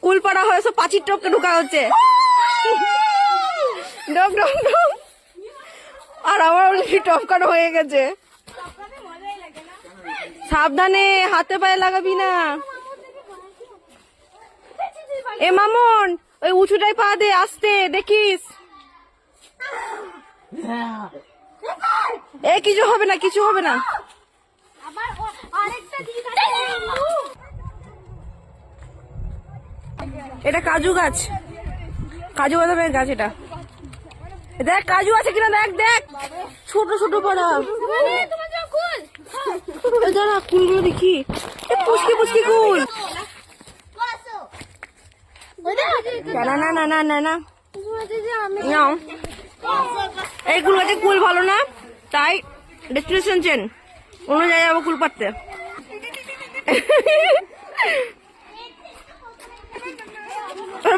কুল পাড়া হয়েছে, পাঁচির টপকে ঢুকা হচ্ছে। Doc doc doc. আর আমার অলরেডি টপকানো হয়ে গেছে। সাবধানে, হাতে পায়ে লাগাবি না। এ মামুন, ওই উঁচুটাই পা দে, আসতে দেখিস। এ কিছু হবে না, কিছু হবে না। এটা কাজু গাছ, কাজু বাদামের গাছ। এটা দেখ কাজু আছে কিনা, দেখ দেখ, ছোট ছোট পাড়া। দাঁড়া, কুলগুলো দেখি, পুচকি পুচকি কুল। না না না না না না, এই কুল গাছে কুল ভালো না, তাই ডেস্টিনেশন চেন, অন্য জায়গায় যাবো কুল পাড়তে।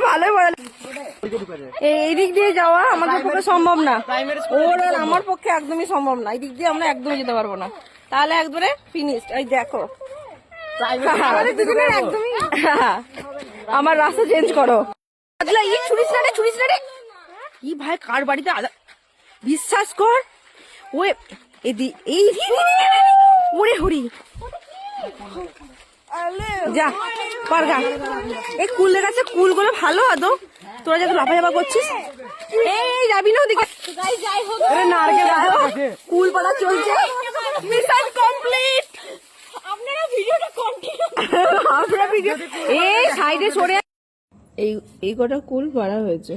ভালোই বলে, এই দিক দিয়ে যাওয়া আমাদের পক্ষে সম্ভব না, ওর আর আমার পক্ষে একদমই সম্ভব না। এই দিক দিয়ে আমরা একদমই যেতে পারবো না, তাহলে একবারে ফিনিশড। এই দেখো একদমই, আমার রাস্তা চেঞ্জ করো। ছুরিস না রে, ছুরিস না রে। কি ভাই, কার বাড়িতে বিশ্বাস কর, ওই এই ওরে হরি যা পারগা। এই কুল দেখাচ্ছে, কুলগুলো ভালো আদৌ, তোরা যত লাফাঝাপা করছিস। এই যাবি না ওদিকে, নারকেল কুল পাড়া চলছে। Mission complete. আপনারা ভিডিওটা কন্টিনিউ, আপনারা ভিডিও এই সাইডে সরে। এই কটা কুল পাড়া হয়েছে।